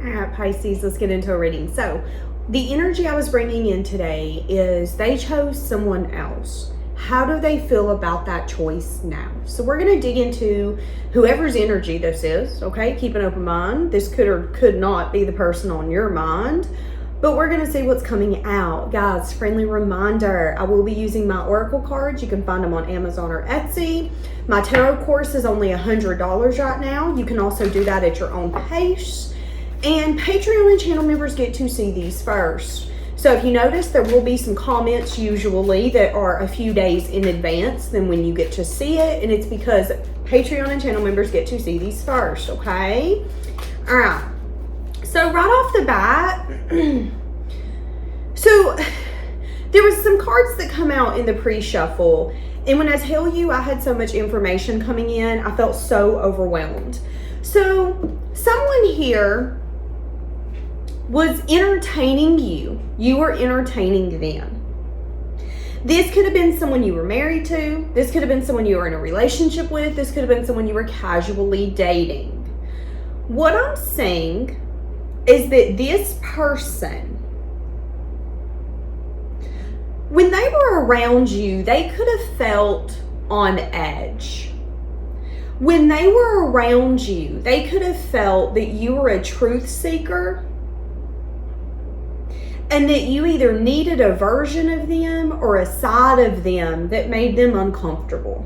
All right, Pisces, let's get into a reading. So the energy I was bringing in today is they chose someone else. How do they feel about that choice now? So we're going to dig into whoever's energy this is, okay? Keep an open mind. This could or could not be the person on your mind, but we're going to see what's coming out. Guys, friendly reminder, I will be using my Oracle cards. You can find them on Amazon or Etsy. My tarot course is only $100 right now. You can also do that at your own pace. And Patreon and channel members get to see these first. So if you notice, there will be some comments usually that are a few days in advance than when you get to see it. And it's because Patreon and channel members get to see these first, okay? All right. So right off the bat, so there was some cards that come out in the pre-shuffle. And when I tell you I had so much information coming in, I felt so overwhelmed. So someone here was entertaining you. You were entertaining them. This could have been someone you were married to. This could have been someone you were in a relationship with. This could have been someone you were casually dating. What I'm saying is that this person, when they were around you, they could have felt on edge. When they were around you, they could have felt that you were a truth seeker and that you either needed a version of them or a side of them that made them uncomfortable.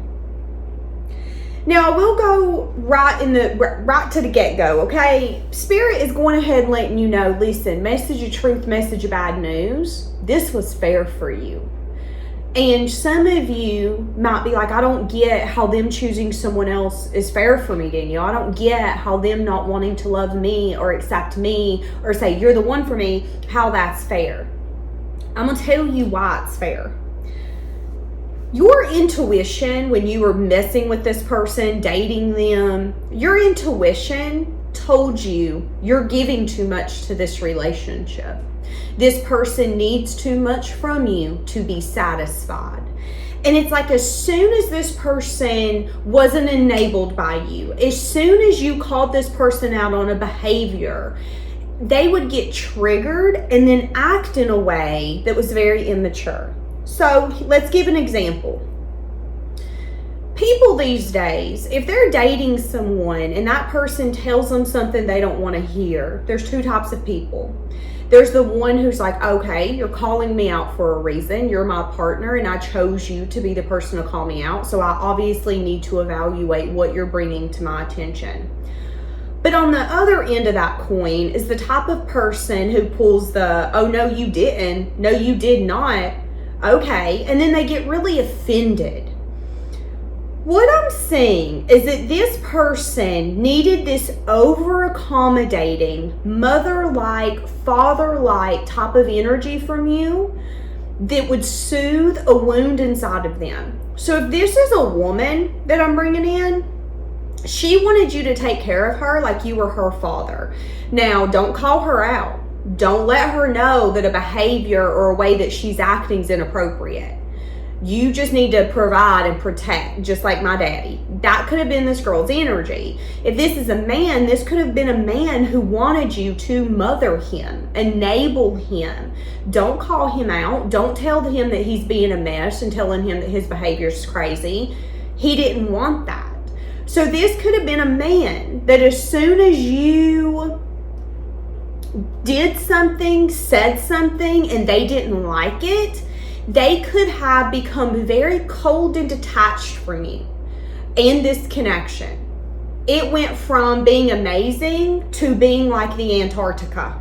Now, I will go right to the get-go, okay? Spirit is going ahead and letting you know, listen, message of truth, message of bad news. This was fair for you. And some of you might be like, I don't get how them choosing someone else is fair for me, Danielle. I don't get how them not wanting to love me or accept me or say, you're the one for me, how that's fair. I'm going to tell you why it's fair. Your intuition, when you were messing with this person, dating them, your intuition told you you're giving too much to this relationship. This person needs too much from you to be satisfied. And it's like as soon as this person wasn't enabled by you, as soon as you called this person out on a behavior, they would get triggered and then act in a way that was very immature. So let's give an example. People these days, if they're dating someone and that person tells them something they don't want to hear, there's two types of people. There's the one who's like, okay, you're calling me out for a reason. You're my partner and I chose you to be the person to call me out. So I obviously need to evaluate what you're bringing to my attention. But on the other end of that coin is the type of person who pulls the, oh, no, you didn't. No, you did not. Okay. And then they get really offended. What I'm saying is that this person needed this over-accommodating, mother-like, father-like type of energy from you that would soothe a wound inside of them. So if this is a woman that I'm bringing in, she wanted you to take care of her like you were her father. Now, don't call her out. Don't let her know that a behavior or a way that she's acting is inappropriate. You just need to provide and protect, just like my daddy. That could have been this girl's energy. If this is a man, this could have been a man who wanted you to mother him, enable him. Don't call him out. Don't tell him that he's being a mess and telling him that his behavior is crazy. He didn't want that. So this could have been a man that as soon as you did something, said something, and they didn't like it, they could have become very cold and detached from you and this connection. It went from being amazing to being like the Antarctica.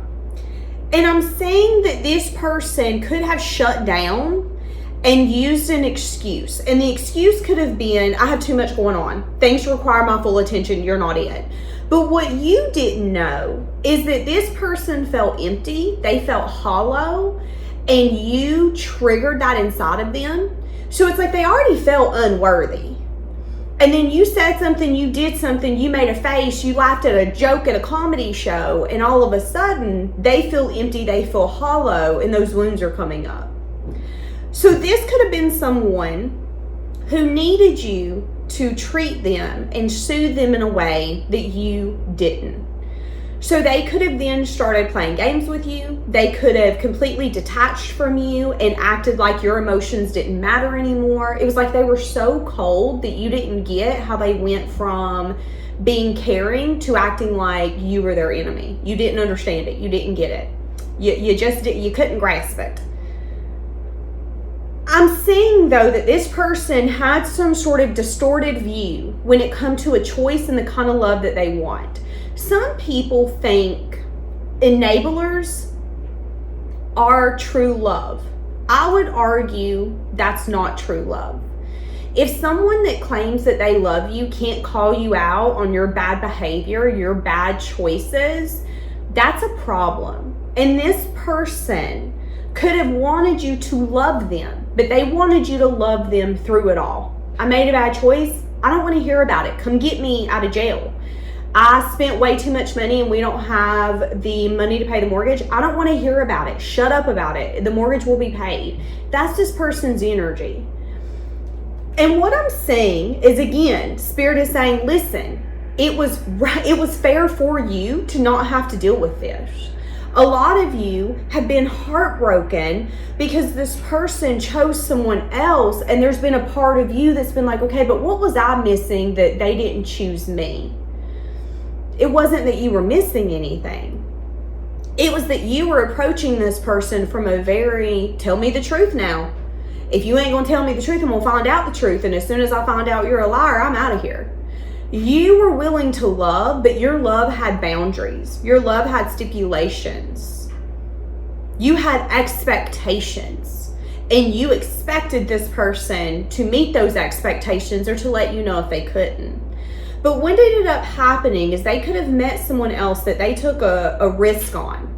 And I'm saying that this person could have shut down and used an excuse. And the excuse could have been, I have too much going on. Things require my full attention. You're not it. But what you didn't know is that this person felt empty. They felt hollow. And you triggered that inside of them. So it's like they already felt unworthy. And then you said something, you did something, you made a face, you laughed at a joke at a comedy show, and all of a sudden they feel empty, they feel hollow, and those wounds are coming up. So this could have been someone who needed you to treat them and soothe them in a way that you didn't. So they could have then started playing games with you. They could have completely detached from you and acted like your emotions didn't matter anymore. It was like they were so cold that you didn't get how they went from being caring to acting like you were their enemy. You didn't understand it. You didn't get it. You couldn't grasp it. I'm seeing, though, that this person had some sort of distorted view when it comes to a choice and the kind of love that they want. Some people think enablers are true love. I would argue that's not true love. If someone that claims that they love you can't call you out on your bad behavior, your bad choices, that's a problem. And this person could have wanted you to love them, but they wanted you to love them through it all. I made a bad choice. I don't want to hear about it. Come get me out of jail. I spent way too much money and we don't have the money to pay the mortgage. I don't want to hear about it. Shut up about it. The mortgage will be paid. That's this person's energy. And what I'm saying is, again, Spirit is saying, listen, it was fair for you to not have to deal with this. A lot of you have been heartbroken because this person chose someone else, and there's been a part of you that's been like, okay, but what was I missing that they didn't choose me? It wasn't that you were missing anything. It was that you were approaching this person from a very, tell me the truth now. If you ain't gonna tell me the truth, I'm gonna find out the truth. And as soon as I find out you're a liar, I'm out of here. You were willing to love, but your love had boundaries. Your love had stipulations. You had expectations. And you expected this person to meet those expectations or to let you know if they couldn't. But what ended up happening is they could have met someone else that they took a risk on.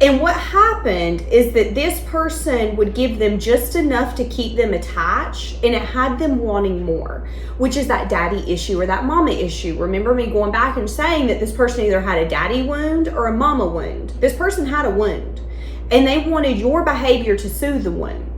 And what happened is that this person would give them just enough to keep them attached, and it had them wanting more, which is that daddy issue or that mama issue. Remember me going back and saying that this person either had a daddy wound or a mama wound. This person had a wound, and they wanted your behavior to soothe the wound.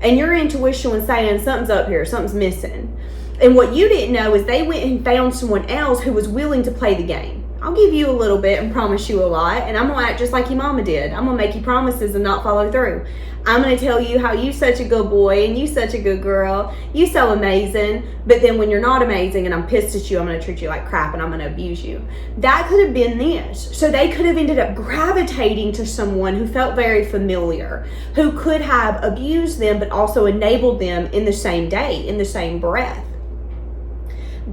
And your intuition was saying something's up here, something's missing. And what you didn't know is they went and found someone else who was willing to play the game. I'll give you a little bit and promise you a lot, and I'm gonna act just like your mama did. I'm gonna make you promises and not follow through. I'm gonna tell you how you such a good boy and you such a good girl. You so amazing, but then when you're not amazing and I'm pissed at you, I'm gonna treat you like crap and I'm gonna abuse you. That could have been this. So they could have ended up gravitating to someone who felt very familiar, who could have abused them but also enabled them in the same day, in the same breath.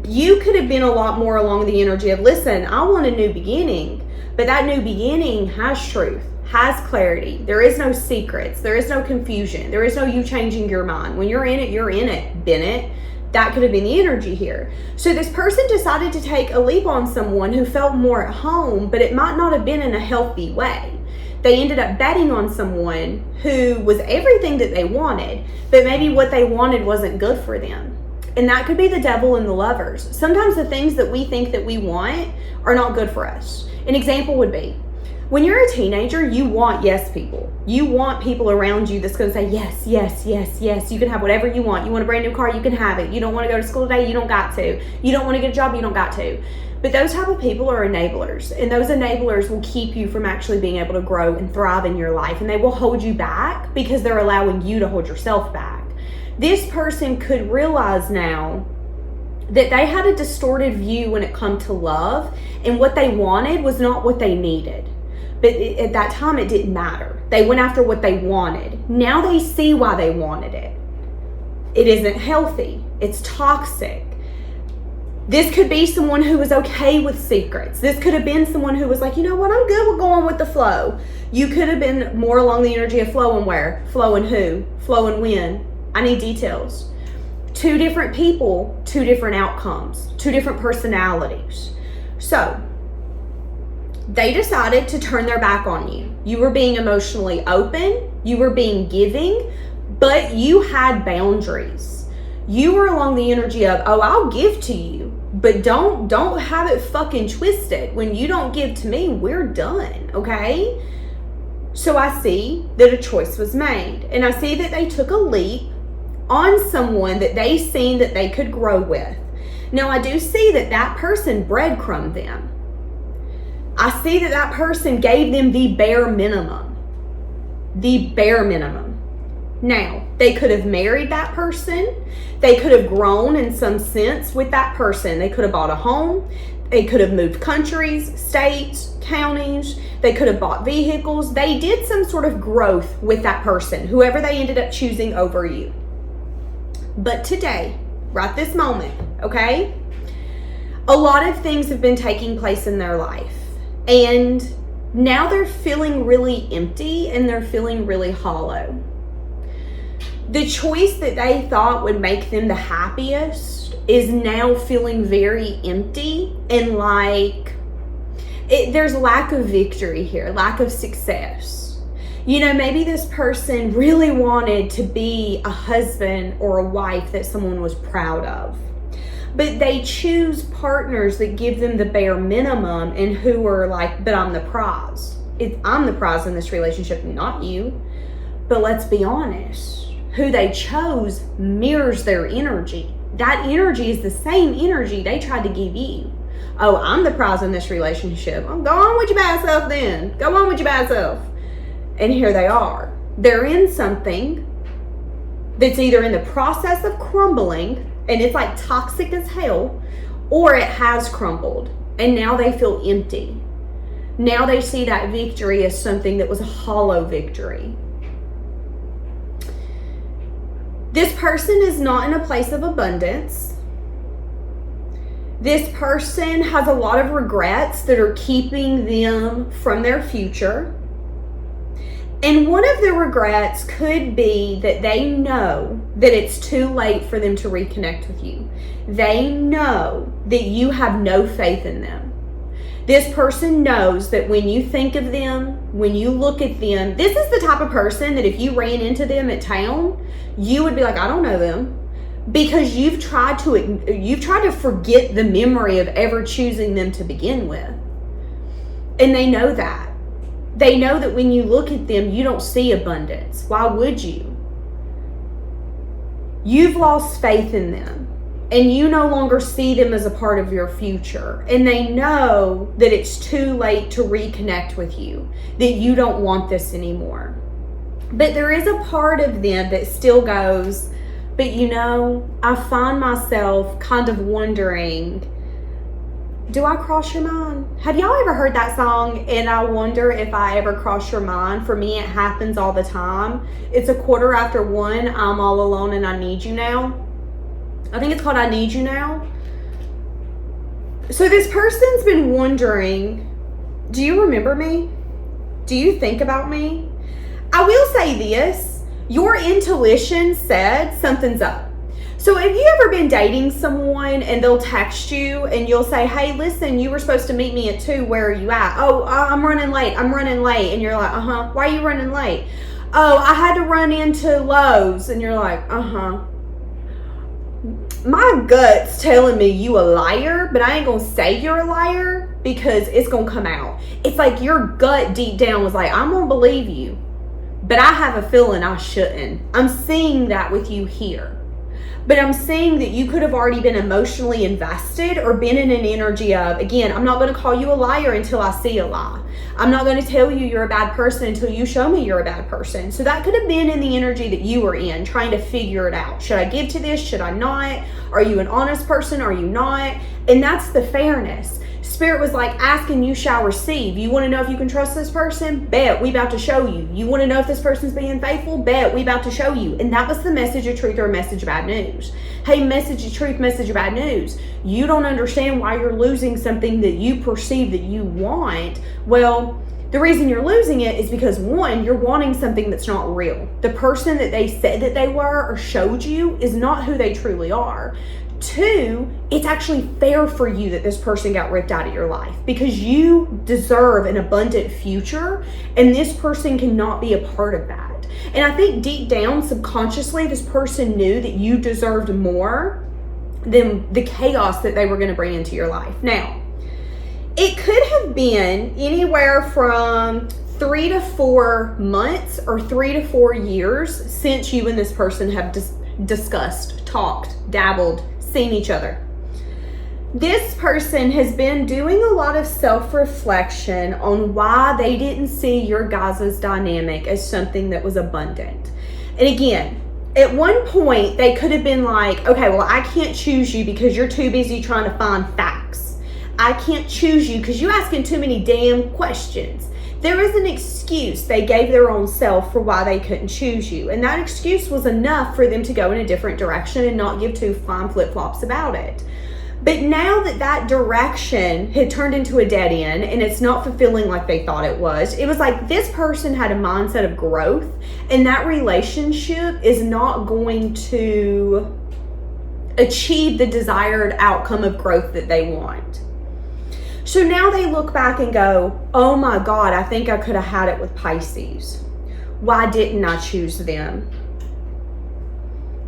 You could have been a lot more along the energy of, listen, I want a new beginning, but that new beginning has truth, has clarity. There is no secrets. There is no confusion. There is no you changing your mind. When you're in it, Bennett. That could have been the energy here. So this person decided to take a leap on someone who felt more at home, but it might not have been in a healthy way. They ended up betting on someone who was everything that they wanted, but maybe what they wanted wasn't good for them. And that could be the devil and the lovers. Sometimes the things that we think that we want are not good for us. An example would be, when you're a teenager, you want yes people. You want people around you that's going to say yes, yes, yes, yes. You can have whatever you want. You want a brand new car, you can have it. You don't want to go to school today, you don't got to. You don't want to get a job, you don't got to. But those type of people are enablers. And those enablers will keep you from actually being able to grow and thrive in your life. And they will hold you back because they're allowing you to hold yourself back. This person could realize now that they had a distorted view when it come to love, and what they wanted was not what they needed. But at that time, it didn't matter. They went after what they wanted. Now they see why they wanted it. It isn't healthy. It's toxic. This could be someone who was okay with secrets. This could have been someone who was like, you know what, I'm good with going with the flow. You could have been more along the energy of flow and where, flow and who, flow and when. I need details. Two different people, two different outcomes, two different personalities. So they decided to turn their back on you. You were being emotionally open, you were being giving, but you had boundaries. You were along the energy of, oh, I'll give to you, but don't have it fucking twisted. When you don't give to me, we're done, okay? So I see that a choice was made, and I see that they took a leap on someone that they seen that they could grow with. Now I do see that person breadcrumbed them. I see that that person gave them the bare minimum. The bare minimum. Now, they could have married that person. They could have grown in some sense with that person. They could have bought a home. They could have moved countries, states, counties. They could have bought vehicles. They did some sort of growth with that person, whoever they ended up choosing over you. But today, right this moment, okay, a lot of things have been taking place in their life. And now they're feeling really empty and they're feeling really hollow. The choice that they thought would make them the happiest is now feeling very empty and like there's lack of victory here, lack of success. You know, maybe this person really wanted to be a husband or a wife that someone was proud of. But they choose partners that give them the bare minimum and who are like, but I'm the prize. I'm the prize in this relationship, not you. But let's be honest, who they chose mirrors their energy. That energy is the same energy they tried to give you. Oh, I'm the prize in this relationship. Oh, go on with your bad self then. Go on with your bad self. And here they are. They're in something that's either in the process of crumbling, and it's like toxic as hell, or it has crumbled and now they feel empty. Now they see that victory as something that was a hollow victory. This person is not in a place of abundance. This person has a lot of regrets that are keeping them from their future. And one of the regrets could be that they know that it's too late for them to reconnect with you. They know that you have no faith in them. This person knows that when you think of them, when you look at them, this is the type of person that if you ran into them at town, you would be like, I don't know them. Because you've tried to forget the memory of ever choosing them to begin with. And they know that. They know that when you look at them, you don't see abundance. Why would you? You've lost faith in them, and you no longer see them as a part of your future. And they know that it's too late to reconnect with you, that you don't want this anymore. But there is a part of them that still goes, but you know, I find myself kind of wondering, do I cross your mind? Have y'all ever heard that song, and I wonder if I ever cross your mind? For me, it happens all the time. It's 1:15. I'm all alone and I need you now. I think it's called I Need You Now. So this person's been wondering, do you remember me? Do you think about me? I will say this, your intuition said something's up. So have you ever been dating someone and they'll text you and you'll say, hey, listen, you were supposed to meet me at 2. Where are you at? Oh, I'm running late. And you're like, why are you running late? Oh, I had to run into Lowe's. And you're like, My gut's telling me you a liar, but I ain't gonna say you're a liar because it's gonna come out. It's like your gut deep down was like, I'm gonna believe you, but I have a feeling I shouldn't. I'm seeing that with you here. But I'm saying that you could have already been emotionally invested or been in an energy of, again, I'm not going to call you a liar until I see a lie. I'm not going to tell you you're a bad person until you show me you're a bad person. So that could have been in the energy that you were in, trying to figure it out. Should I give to this? Should I not? Are you an honest person? Are you not? And that's the fairness. Spirit was like, ask and you shall receive. You want to know if you can trust this person? Bet, we about to show you. You want to know if this person's being faithful? Bet, we about to show you. And that was the message of truth or a message of bad news. Hey, message of truth, message of bad news. You don't understand why you're losing something that you perceive that you want. Well, the reason you're losing it is because, one, you're wanting something that's not real. The person that they said that they were or showed you is not who they truly are. 2, it's actually fair for you that this person got ripped out of your life because you deserve an abundant future and this person cannot be a part of that. And I think deep down, subconsciously, this person knew that you deserved more than the chaos that they were going to bring into your life. Now, it could have been anywhere from 3 to 4 months or 3 to 4 years since you and this person have discussed, talked, dabbled, seen each other. This person has been doing a lot of self-reflection on why they didn't see your guys' dynamic as something that was abundant. And again, at one point, they could have been like, okay, well, I can't choose you because you're too busy trying to find facts. I can't choose you because you're asking too many damn questions. There is an excuse they gave their own self for why they couldn't choose you. And that excuse was enough for them to go in a different direction and not give two flying flip-flops about it. But now that that direction had turned into a dead end and it's not fulfilling like they thought it was like this person had a mindset of growth, and that relationship is not going to achieve the desired outcome of growth that they want. So now they look back and go, oh my God, I think I could have had it with Pisces. Why didn't I choose them?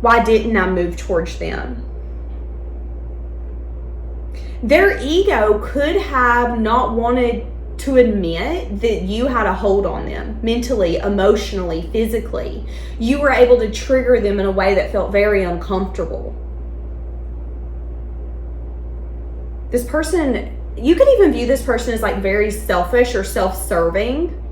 Why didn't I move towards them? Their ego could have not wanted to admit that you had a hold on them mentally, emotionally, physically. You were able to trigger them in a way that felt very uncomfortable. This person, you could even view this person as like very selfish or self-serving.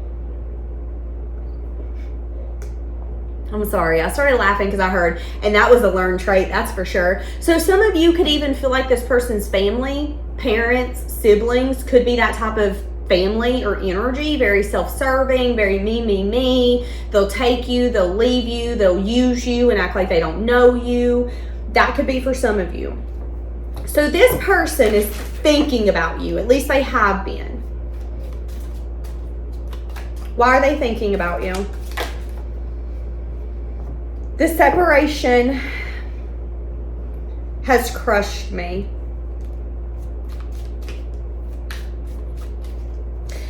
I'm sorry, I started laughing because I heard, and that was a learned trait, that's for sure. So some of you could even feel like this person's family, parents, siblings could be that type of family or energy, very self-serving, very me. They'll take you, they'll leave you, they'll use you and act like they don't know you. That could be for some of you. So this person is thinking about you, at least they have been. Why are they thinking about you? The separation has crushed me.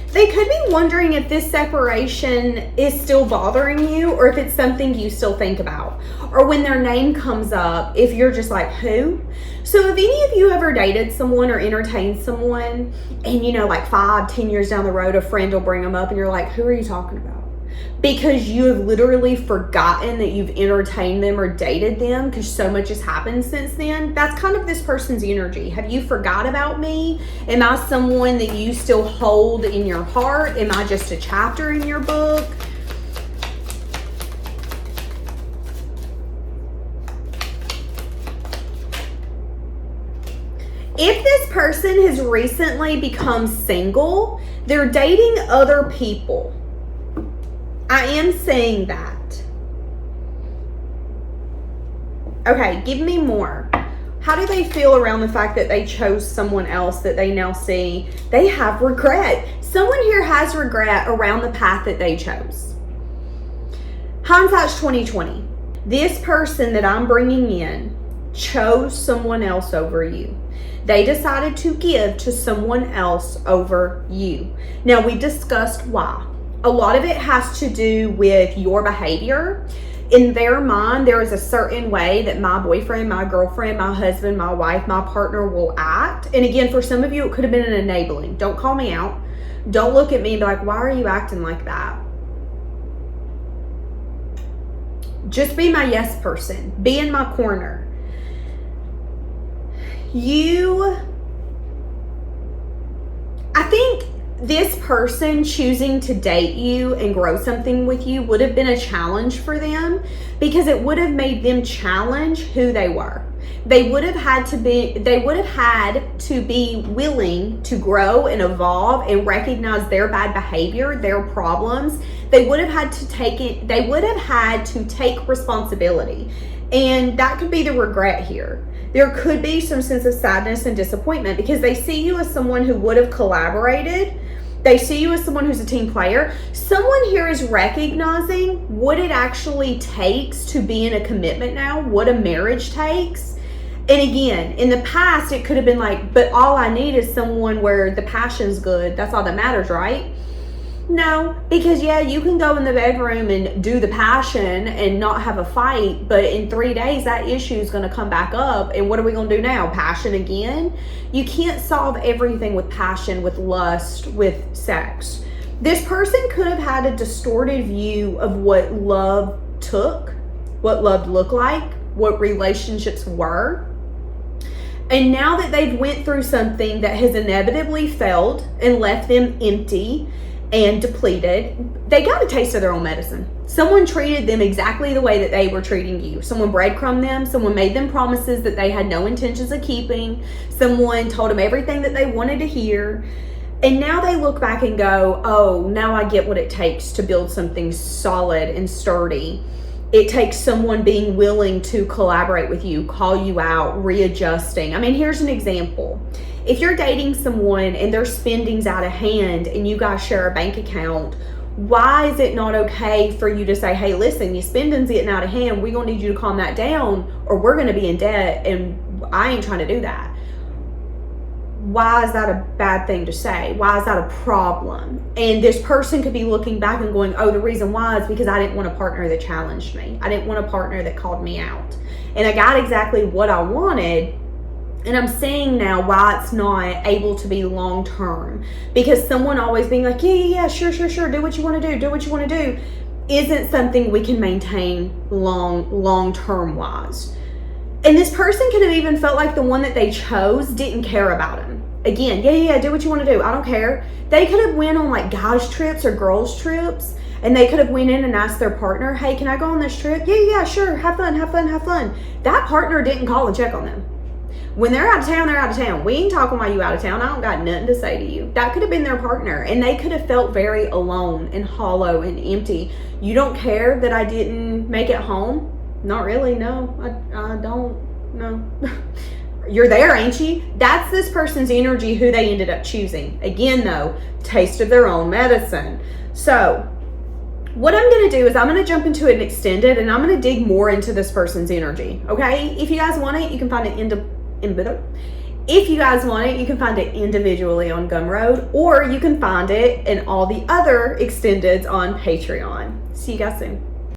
They could be wondering if this separation is still bothering you or if it's something you still think about. Or when their name comes up, if you're just like, who? So if any of you ever dated someone or entertained someone and like 5-10 years down the road, a friend will bring them up and you're like, who are you talking about? Because you have literally forgotten that you've entertained them or dated them because so much has happened since then. That's kind of this person's energy. Have you forgot about me? Am I someone that you still hold in your heart? Am I just a chapter in your book? If this person has recently become single, they're dating other people. I am saying that. Okay, give me more. How do they feel around the fact that they chose someone else that they now see? They have regret. Someone here has regret around the path that they chose. Hindsight's 20/20. This person that I'm bringing in chose someone else over you. They decided to give to someone else over you. Now, we discussed why. A lot of it has to do with your behavior. In their mind, there is a certain way that my boyfriend, my girlfriend, my husband, my wife, my partner will act. And again, for some of you, it could have been an enabling. Don't call me out. Don't look at me and be like, why are you acting like that? Just be my yes person. Be in my corner. I think this person choosing to date you and grow something with you would have been a challenge for them because it would have made them challenge who they were. They would have had to be willing to grow and evolve and recognize their bad behavior, their problems. They would have had to take responsibility. And that could be the regret here. There could be some sense of sadness and disappointment because they see you as someone who would have collaborated. They see you as someone who's a team player. Someone here is recognizing what it actually takes to be in a commitment now, what a marriage takes. And again, in the past, it could have been like, but all I need is someone where the passion's good. That's all that matters, right? No, because yeah, you can go in the bedroom and do the passion and not have a fight, but in 3 days that issue is going to come back up, and what are we going to do now? Passion again? You can't solve everything with passion, with lust, with sex. This person could have had a distorted view of what love took, what love looked like, what relationships were. And now that they've went through something that has inevitably failed and left them empty and depleted, they got a taste of their own medicine. Someone treated them exactly the way that they were treating you. Someone breadcrumbed them. Someone made them promises that they had no intentions of keeping. Someone told them everything that they wanted to hear. And now they look back and go, oh, now I get what it takes to build something solid and sturdy. It takes someone being willing to collaborate with you, call you out, readjusting. I mean, here's an example. If you're dating someone and their spending's out of hand and you guys share a bank account, why is it not okay for you to say, hey, listen, your spending's getting out of hand. We're going to need you to calm that down or we're going to be in debt, and I ain't trying to do that. Why is that a bad thing to say? Why is that a problem? And this person could be looking back and going, oh, the reason why is because I didn't want a partner that challenged me. I didn't want a partner that called me out. And I got exactly what I wanted. And I'm seeing now why it's not able to be long term. Because someone always being like, yeah, sure, do what you want to do, isn't something we can maintain long term wise. And this person could have even felt like the one that they chose didn't care about him. Again, yeah, do what you want to do. I don't care. They could have went on like guys trips or girls trips, and they could have went in and asked their partner, hey, can I go on this trip? Yeah, sure. Have fun. That partner didn't call and check on them. When they're out of town, they're out of town. We ain't talking while you out of town. I don't got nothing to say to you. That could have been their partner, and they could have felt very alone and hollow and empty. You don't care that I didn't make it home? Not really, no. I don't, no. You're there, ain't you? That's this person's energy who they ended up choosing. Again, though, taste of their own medicine. So what I'm going to do is I'm going to jump into an extended, and I'm going to dig more into this person's energy, okay? If you guys want it, you can find it If you guys want it, you can find it individually on Gumroad, or you can find it in all the other extendeds on Patreon. See you guys soon.